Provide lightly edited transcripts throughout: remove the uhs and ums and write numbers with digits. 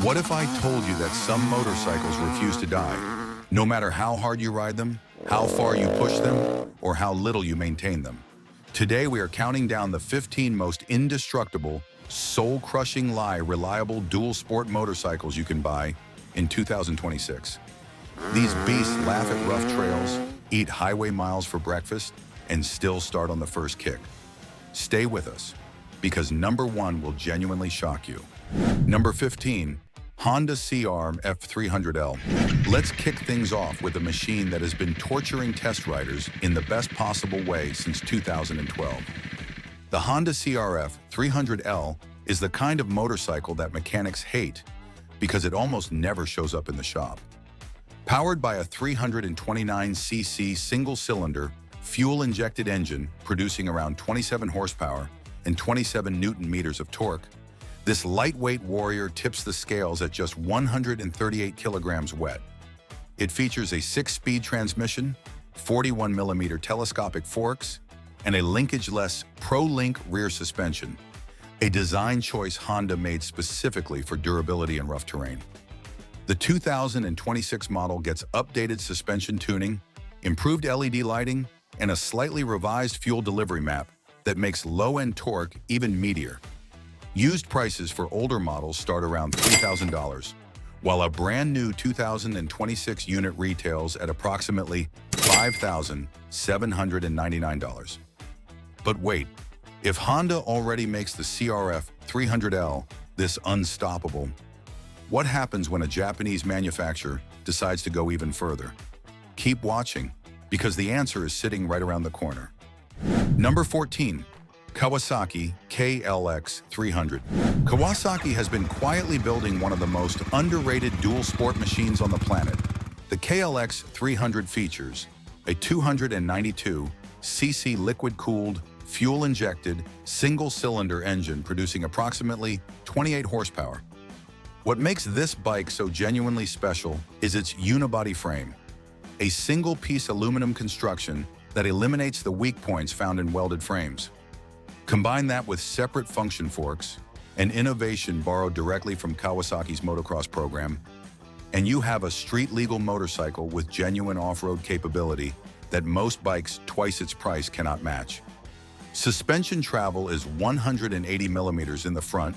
What if I told you that some motorcycles refuse to die, no matter how hard you ride them, how far you push them, or how little you maintain them? Today we are counting down the 15 most indestructible, soul-crushing reliable dual-sport motorcycles you can buy in 2026. These beasts laugh at rough trails, eat highway miles for breakfast, and still start on the first kick. Stay with us, because number 1 will genuinely shock you. Number 15. Honda CR F300L. Let's kick things off with a machine that has been torturing test riders in the best possible way since 2012. The Honda CR F300L is the kind of motorcycle that mechanics hate because it almost never shows up in the shop. Powered by a 329cc single-cylinder, fuel-injected engine producing around 27 horsepower and 27 Newton-meters of torque, this lightweight warrior tips the scales at just 138 kilograms wet. It features a 6-speed transmission, 41mm telescopic forks, and a linkage-less Pro-Link rear suspension, a design choice Honda made specifically for durability in rough terrain. The 2026 model gets updated suspension tuning, improved LED lighting, and a slightly revised fuel delivery map that makes low-end torque even meatier. Used prices for older models start around $3,000, while a brand new 2026 unit retails at approximately $5,799. But wait, if Honda already makes the CR F300L this unstoppable, what happens when a Japanese manufacturer decides to go even further? Keep watching, because the answer is sitting right around the corner. Number 14. Kawasaki KLX 300. Kawasaki has been quietly building one of the most underrated dual-sport machines on the planet. The KLX 300 features a 292cc liquid-cooled, fuel-injected, single-cylinder engine producing approximately 28 horsepower. What makes this bike so genuinely special is its unibody frame, a single-piece aluminum construction that eliminates the weak points found in welded frames. Combine that with separate function forks, an innovation borrowed directly from Kawasaki's motocross program, and you have a street-legal motorcycle with genuine off-road capability that most bikes twice its price cannot match. Suspension travel is 180 millimeters in the front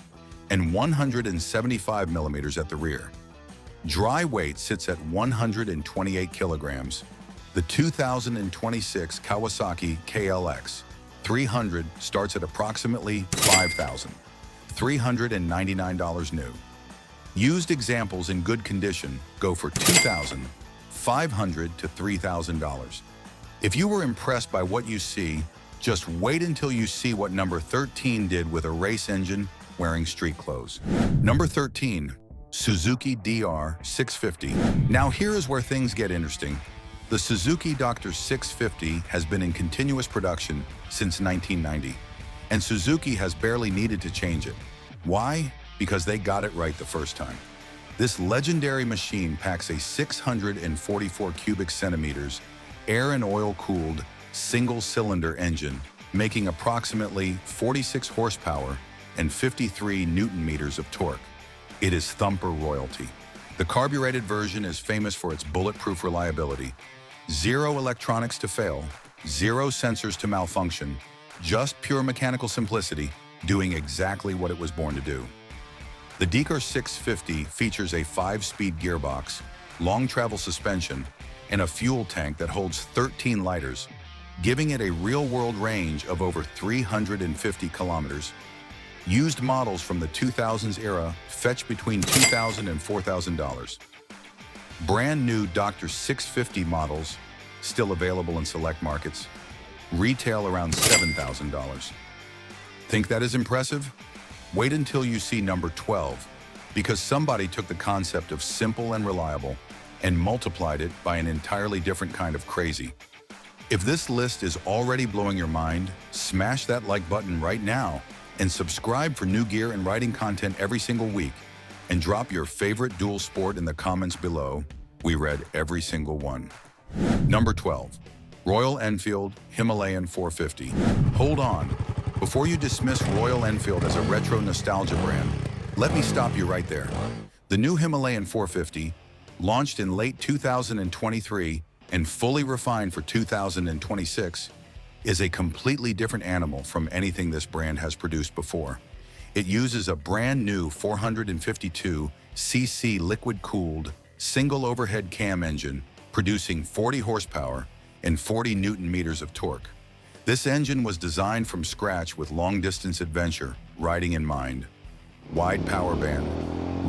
and 175 millimeters at the rear. Dry weight sits at 128 kilograms. The 2026 Kawasaki KLX 300 starts at approximately $5,399 new. Used examples in good condition go for $2,500 to $3,000. If you were impressed by what you see, just wait until you see what number 13 did with a race engine wearing street clothes. Number 13. Suzuki DR 650. Now here is where things get interesting. The Suzuki DR 650 has been in continuous production since 1990, and Suzuki has barely needed to change it. Why? Because they got it right the first time. This legendary machine packs a 644 cubic centimeters, air and oil-cooled, single-cylinder engine, making approximately 46 horsepower and 53 Newton-meters of torque. It is thumper royalty. The carbureted version is famous for its bulletproof reliability. Zero electronics to fail, zero sensors to malfunction, just pure mechanical simplicity, doing exactly what it was born to do. The DR 650 features a 5-speed gearbox, long travel suspension, and a fuel tank that holds 13 liters, giving it a real-world range of over 350 kilometers. Used models from the 2000s era fetch between $2,000 and $4,000. Brand new DR 650 models, still available in select markets, retail around $7,000. Think that is impressive? Wait until you see number 12, because somebody took the concept of simple and reliable and multiplied it by an entirely different kind of crazy. If this list is already blowing your mind, smash that like button right now and subscribe for new gear and riding content every single week, and drop your favorite dual sport in the comments below. We read every single one. Number 12. Royal Enfield Himalayan 450. Hold on. Before you dismiss Royal Enfield as a retro nostalgia brand, let me stop you right there. The new Himalayan 450, launched in late 2023 and fully refined for 2026, is a completely different animal from anything this brand has produced before. It uses a brand new 452cc liquid-cooled, single overhead cam engine, producing 40 horsepower and 40 Newton meters of torque. This engine was designed from scratch with long-distance adventure riding in mind. Wide power band,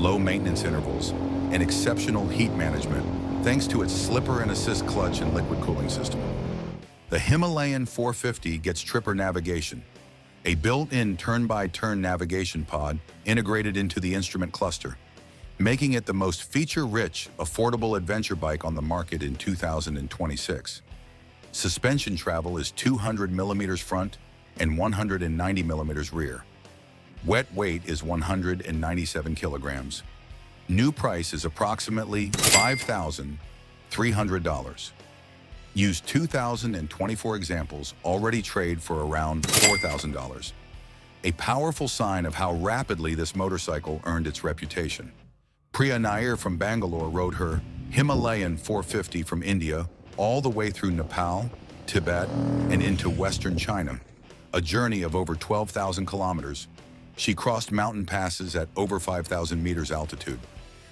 low maintenance intervals, and exceptional heat management thanks to its slipper and assist clutch and liquid cooling system. The Himalayan 450 gets tripper navigation, a built-in turn-by-turn navigation pod integrated into the instrument cluster, making it the most feature-rich, affordable adventure bike on the market in 2026. Suspension travel is 200 millimeters front and 190 millimeters rear. Wet weight is 197 kilograms. New price is approximately $5,300. Used 2024 examples already trade for around $4,000. A powerful sign of how rapidly this motorcycle earned its reputation. Priya Nair from Bangalore rode her Himalayan 450 from India all the way through Nepal, Tibet, and into Western China, a journey of over 12,000 kilometers. She crossed mountain passes at over 5,000 meters altitude.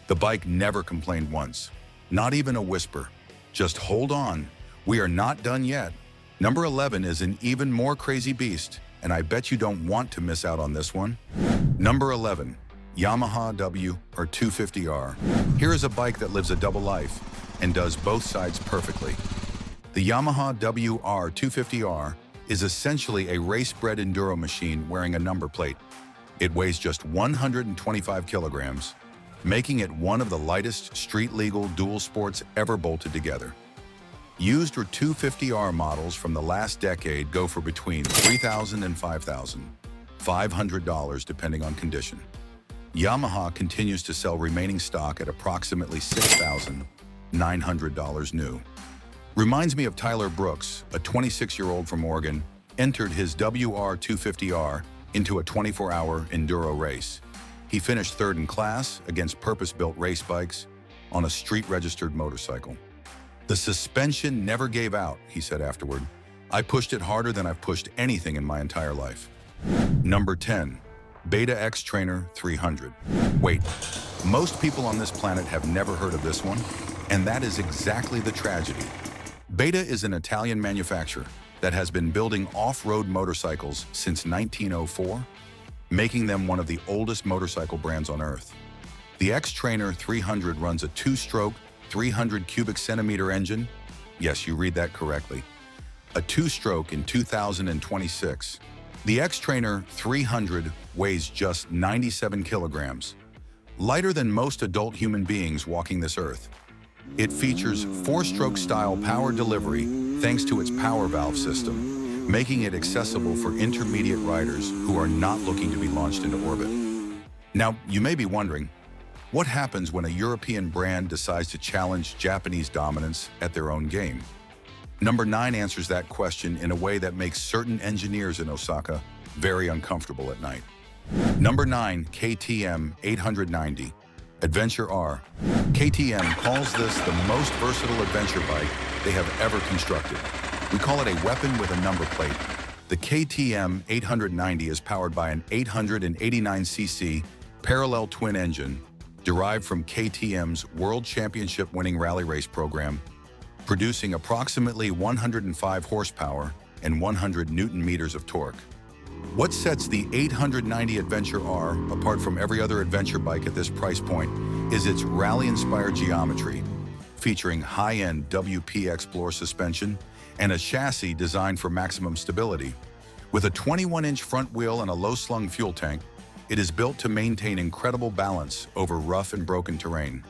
The bike never complained once, not even a whisper. Just hold on, we are not done yet. Number 11 is an even more crazy beast, and I bet you don't want to miss out on this one. Number 11, Yamaha WR 250R. Here is a bike that lives a double life and does both sides perfectly. The Yamaha WR 250R is essentially a race-bred enduro machine wearing a number plate. It weighs just 125 kilograms, making it one of the lightest street-legal dual sports ever bolted together. Used or 250R models from the last decade go for between $3,000 and $5,500 depending on condition. Yamaha continues to sell remaining stock at approximately $6,900 new. Reminds me of Tyler Brooks, a 26-year-old from Oregon, entered his WR 250R into a 24-hour enduro race. He finished third in class against purpose-built race bikes on a street-registered motorcycle. The suspension never gave out, he said afterward. I pushed it harder than I've pushed anything in my entire life. Number 10, Beta X Trainer 300. Wait, most people on this planet have never heard of this one, and that is exactly the tragedy. Beta is an Italian manufacturer that has been building off-road motorcycles since 1904, making them one of the oldest motorcycle brands on Earth. The X Trainer 300 runs a two-stroke, 300 cubic centimeter engine. Yes, you read that correctly. A two-stroke in 2026. The X Trainer 300 weighs just 97 kilograms, lighter than most adult human beings walking this earth. It features four-stroke style power delivery thanks to its power valve system, making it accessible for intermediate riders who are not looking to be launched into orbit. Now, you may be wondering, what happens when a European brand decides to challenge Japanese dominance at their own game? Number 9 answers that question in a way that makes certain engineers in Osaka very uncomfortable at night. Number 9, KTM 890. Adventure R. KTM calls this the most versatile adventure bike they have ever constructed. We call it a weapon with a number plate. The KTM 890 is powered by an 889cc parallel twin engine derived from KTM's World Championship winning rally race program, producing approximately 105 horsepower and 100 Newton meters of torque. What sets the 890 Adventure R apart from every other adventure bike at this price point is its rally-inspired geometry, featuring high-end WP Explore suspension and a chassis designed for maximum stability. With a 21-inch front wheel and a low-slung fuel tank, it is built to maintain incredible balance over rough and broken terrain.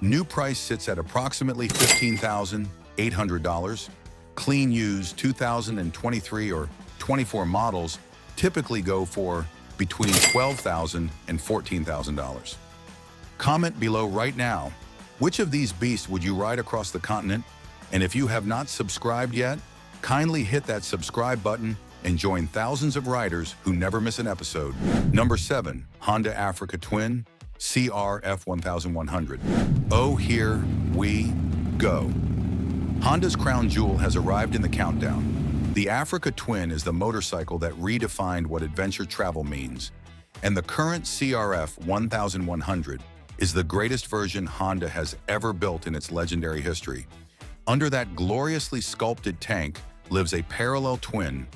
New price sits at approximately $15,800. Clean used 2023 or 24 models typically go for between $12,000 and $14,000. Comment below right now, which of these beasts would you ride across the continent? And if you have not subscribed yet, kindly hit that subscribe button and join thousands of riders who never miss an episode. Number 7, Honda Africa Twin CR-F 1100. Oh, here we go. Honda's crown jewel has arrived in the countdown. The Africa Twin is the motorcycle that redefined what adventure travel means, and the current CR-F 1100 is the greatest version Honda has ever built in its legendary history. Under that gloriously sculpted tank lives a parallel twin,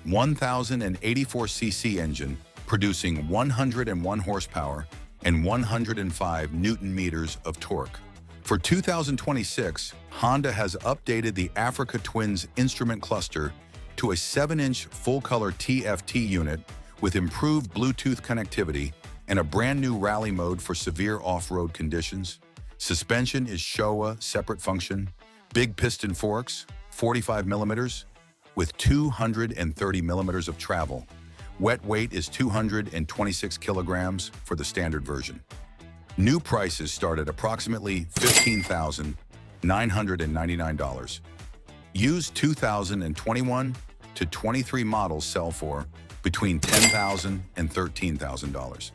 1084cc engine producing 101 horsepower and 105 Newton-meters of torque. For 2026, Honda has updated the Africa Twin's instrument cluster to a 7-inch full-color TFT unit with improved Bluetooth connectivity and a brand-new rally mode for severe off-road conditions. Suspension is Showa separate function, big piston forks, 45 millimeters, with 230 millimeters of travel. Wet weight is 226 kilograms for the standard version. New prices start at approximately $15,999. Used 2021 to 23 models sell for between $10,000 and $13,000.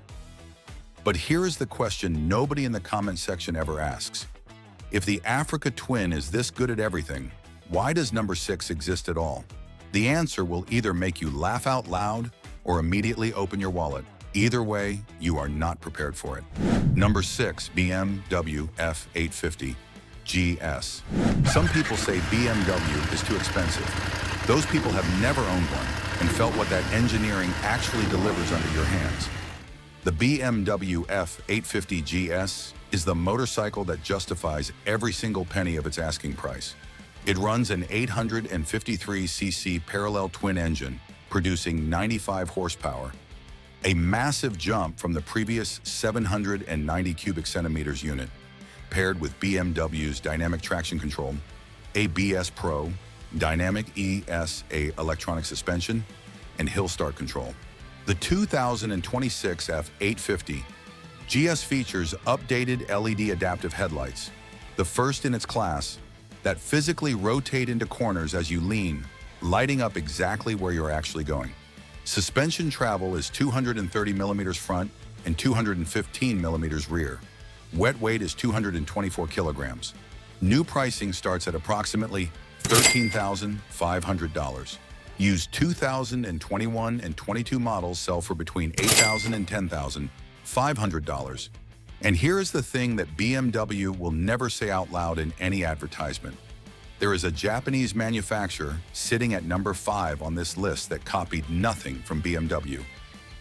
But here is the question nobody in the comment section ever asks. If the Africa Twin is this good at everything, why does number 6 exist at all? The answer will either make you laugh out loud or immediately open your wallet. Either way, you are not prepared for it. Number 6, BMW F850 GS. Some people say BMW is too expensive. Those people have never owned one and felt what that engineering actually delivers under your hands. The BMW F850 GS is the motorcycle that justifies every single penny of its asking price. It runs an 853cc parallel twin engine, producing 95 horsepower, a massive jump from the previous 790 cubic centimeters unit, paired with BMW's dynamic traction control, ABS Pro, dynamic ESA electronic suspension, and hill start control. The 2026 F850 GS features updated LED adaptive headlights, the first in its class, that physically rotate into corners as you lean, lighting up exactly where you're actually going. Suspension travel is 230 millimeters front and 215 millimeters rear. Wet weight is 224 kilograms. New pricing starts at approximately $13,500. Used 2021 and 22 models sell for between $8,000 and $10,500. And here is the thing that BMW will never say out loud in any advertisement. There is a Japanese manufacturer sitting at number 5 on this list that copied nothing from BMW,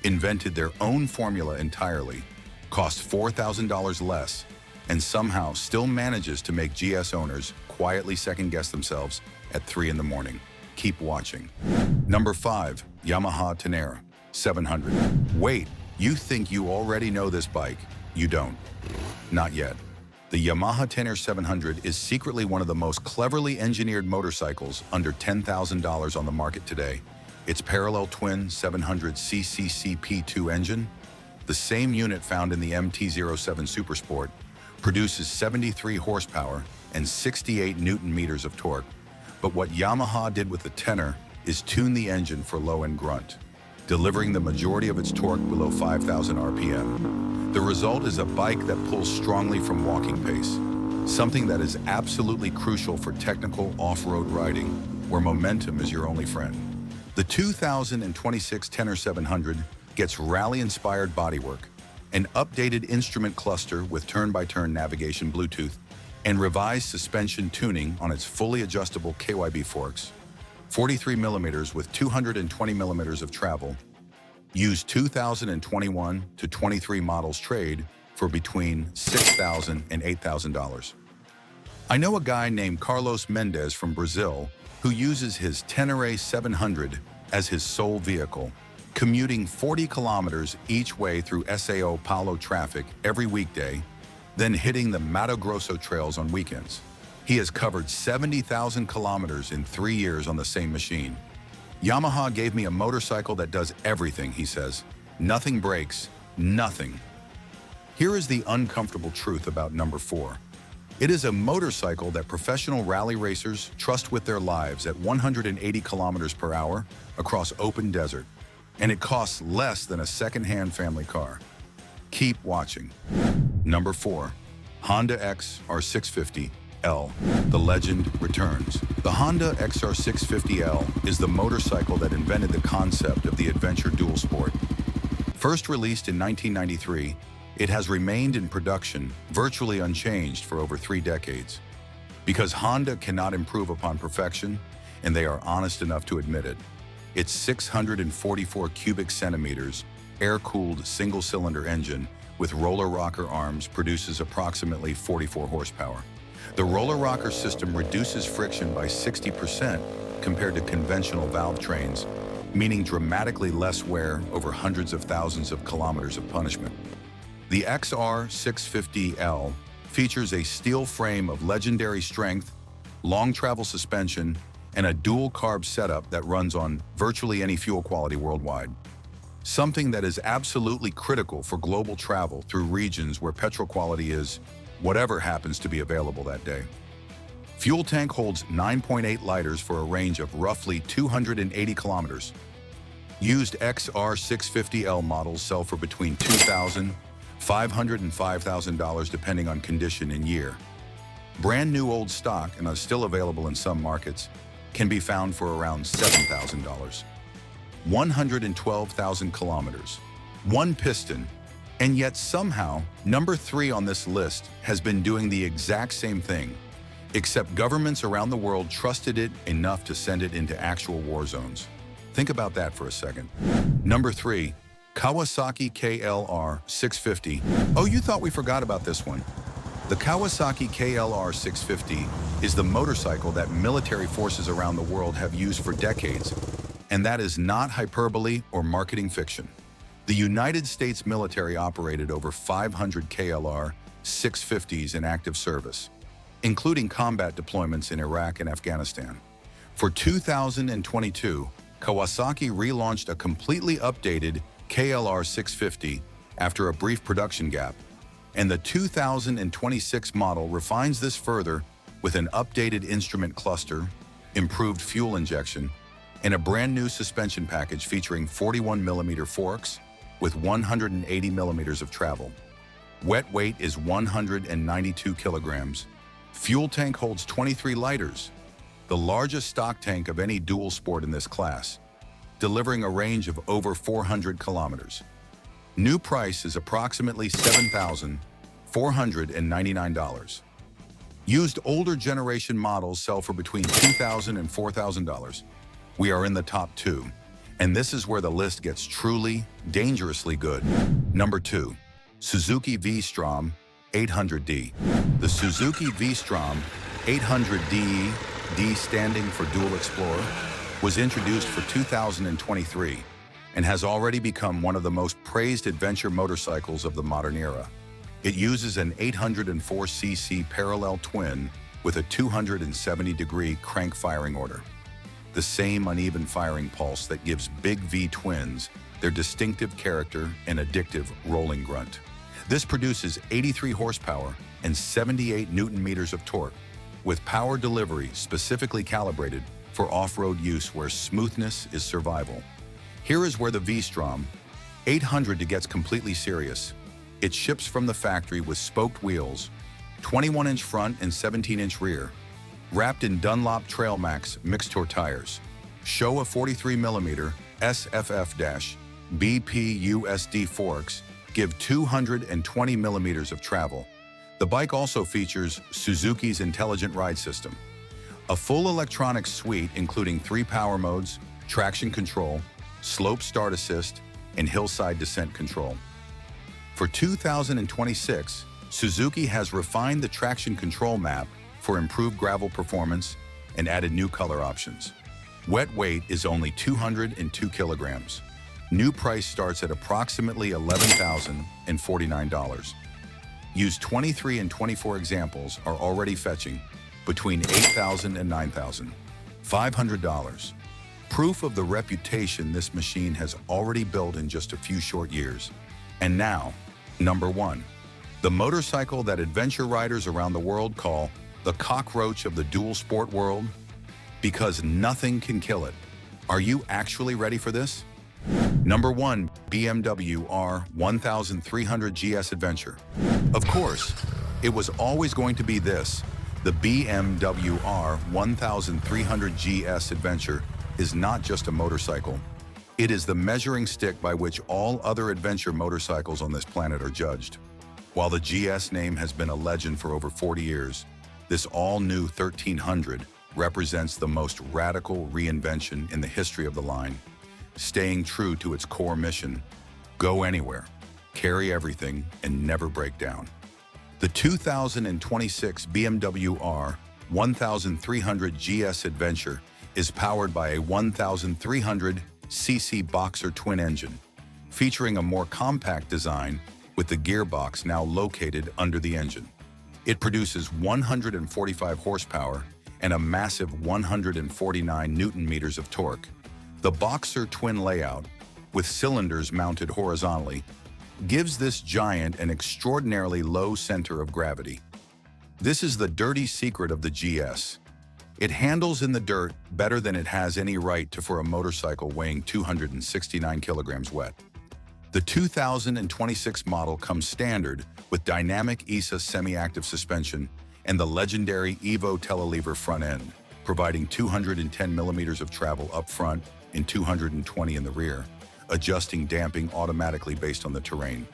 invented their own formula entirely, cost $4,000 less, and somehow still manages to make GS owners quietly second-guess themselves at 3 in the morning. Keep watching. Number 5, Yamaha Tenere 700. Wait, you think you already know this bike? You don't. Not yet. The Yamaha Tenere 700 is secretly one of the most cleverly engineered motorcycles under $10,000 on the market today. Its parallel twin 700cc CP2 engine, the same unit found in the MT-07 Supersport, produces 73 horsepower and 68 Newton-meters of torque. But what Yamaha did with the Tenere is tune the engine for low-end grunt, delivering the majority of its torque below 5,000 RPM. The result is a bike that pulls strongly from walking pace, something that is absolutely crucial for technical off-road riding, where momentum is your only friend. The 2026 Tenere 700 gets rally-inspired bodywork, an updated instrument cluster with turn-by-turn navigation Bluetooth, and revised suspension tuning on its fully adjustable KYB forks, 43 millimeters with 220 millimeters of travel. Used 2021 to 23 models trade for between $6,000 and $8,000. I know a guy named Carlos Mendez from Brazil who uses his Tenere 700 as his sole vehicle, commuting 40 kilometers each way through São Paulo traffic every weekday, then hitting the Mato Grosso trails on weekends. He has covered 70,000 kilometers in 3 years on the same machine. Yamaha gave me a motorcycle that does everything, he says. Nothing breaks, nothing. Here is the uncomfortable truth about number 4. It is a motorcycle that professional rally racers trust with their lives at 180 kilometers per hour across open desert, and it costs less than a second-hand family car. Keep watching. Number 4. Honda XR650L. The legend returns. The Honda XR650L is the motorcycle that invented the concept of the adventure dual sport. First released in 1993, it has remained in production virtually unchanged for over 3 decades. Because Honda cannot improve upon perfection, and they are honest enough to admit it, its 644 cubic centimeters air-cooled single-cylinder engine with roller rocker arms produces approximately 44 horsepower. The roller rocker system reduces friction by 60% compared to conventional valve trains, meaning dramatically less wear over hundreds of thousands of kilometers of punishment. The XR650L features a steel frame of legendary strength, long travel suspension, and a dual carb setup that runs on virtually any fuel quality worldwide. Something that is absolutely critical for global travel through regions where petrol quality is whatever happens to be available that day. Fuel tank holds 9.8 liters for a range of roughly 280 kilometers. Used XR650L models sell for between $2,500 and $5,000 depending on condition and year. Brand new old stock, and are still available in some markets, can be found for around $7,000. 112,000 kilometers, 1 piston, and yet somehow number 3 on this list has been doing the exact same thing, except governments around the world trusted it enough to send it into actual war zones. Think about that for a second. Number 3, Kawasaki KLR 650. Oh, you thought we forgot about this one. The Kawasaki KLR 650 is the motorcycle that military forces around the world have used for decades, and that is not hyperbole or marketing fiction. The United States military operated over 500 KLR 650s in active service, including combat deployments in Iraq and Afghanistan. For 2022, Kawasaki relaunched a completely updated KLR 650 after a brief production gap, and the 2026 model refines this further with an updated instrument cluster, improved fuel injection, and a brand new suspension package featuring 41mm forks with 180mm of travel. Wet weight is 192 kilograms. Fuel tank holds 23 liters, the largest stock tank of any dual sport in this class, delivering a range of over 400 kilometers. New price is approximately $7,499. Used older generation models sell for between $2,000 and $4,000. We are in the top 2, and this is where the list gets truly, dangerously good. Number 2, Suzuki V-Strom 800D. The Suzuki V-Strom 800D, D standing for Dual Explorer, was introduced for 2023 and has already become one of the most praised adventure motorcycles of the modern era. It uses an 804cc parallel twin with a 270-degree crank firing order, the same uneven firing pulse that gives big V twins their distinctive character and addictive rolling grunt. This produces 83 horsepower and 78 Newton-meters of torque, with power delivery specifically calibrated for off-road use where smoothness is survival. Here is where the V-Strom 800 gets completely serious. It ships from the factory with spoked wheels, 21-inch front and 17-inch rear, wrapped in Dunlop Trail Max mixed-tour tires. Showa 43mm SFF-BPUSD forks give 220mm of travel. The bike also features Suzuki's Intelligent Ride System, a full electronics suite including 3 power modes, traction control, slope start assist, and hillside descent control. For 2026, Suzuki has refined the traction control map for improved gravel performance and added new color options. Wet weight is only 202 kilograms. New price starts at approximately $11,049. Used 23 and 24 examples are already fetching between $8,000 and $9,500. Proof of the reputation this machine has already built in just a few short years. And now, number 1, the motorcycle that adventure riders around the world call the cockroach of the dual sport world, because nothing can kill it. Are you actually ready for this? Number 1. BMW R 1300 GS Adventure. Of course, it was always going to be this. The BMW R 1300 GS Adventure is not just a motorcycle. It is the measuring stick by which all other adventure motorcycles on this planet are judged. While the GS name has been a legend for over 40 years, this all-new 1300 represents the most radical reinvention in the history of the line, staying true to its core mission: go anywhere, carry everything, and never break down. The 2026 BMW R 1300 GS Adventure is powered by a 1300cc Boxer twin engine, featuring a more compact design with the gearbox now located under the engine. It produces 145 horsepower and a massive 149 Newton-meters of torque. The Boxer twin layout, with cylinders mounted horizontally, gives this giant an extraordinarily low center of gravity. This is the dirty secret of the GS. It handles in the dirt better than it has any right to for a motorcycle weighing 269 kilograms wet. The 2026 model comes standard with dynamic ESA semi-active suspension and the legendary Evo telelever front end, providing 210 millimeters of travel up front and 220 in the rear, adjusting damping automatically based on the terrain.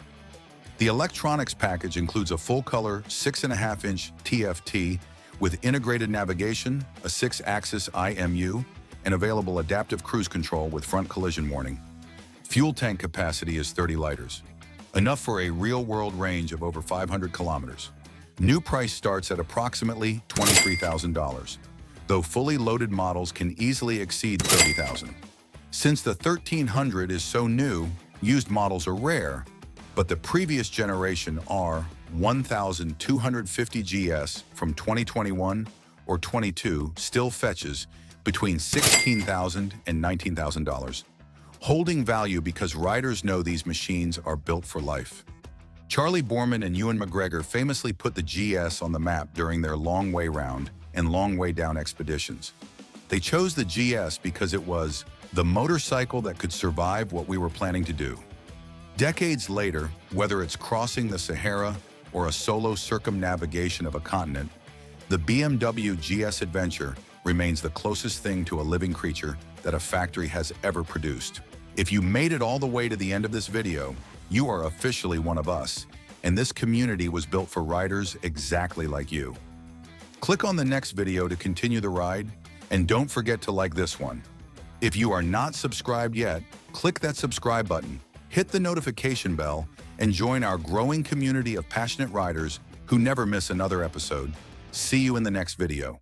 The electronics package includes a full-color 6.5-inch TFT with integrated navigation, a 6-axis IMU, and available adaptive cruise control with front collision warning. Fuel tank capacity is 30 liters, enough for a real-world range of over 500 kilometers. New price starts at approximately $23,000, though fully loaded models can easily exceed $30,000. Since the 1300 is so new, used models are rare, but the previous generation R 1250 GS from 2021 or 22 still fetches between $16,000 and $19,000, holding value because riders know these machines are built for life. Charlie Borman and Ewan McGregor famously put the GS on the map during their long way round and long way down expeditions. They chose the GS because it was the motorcycle that could survive what we were planning to do. Decades later, whether it's crossing the Sahara or a solo circumnavigation of a continent, the BMW GS Adventure remains the closest thing to a living creature that a factory has ever produced. If you made it all the way to the end of this video, you are officially one of us, and this community was built for riders exactly like you. Click on the next video to continue the ride, and don't forget to like this one. If you are not subscribed yet, click that subscribe button, hit the notification bell, and join our growing community of passionate riders who never miss another episode. See you in the next video.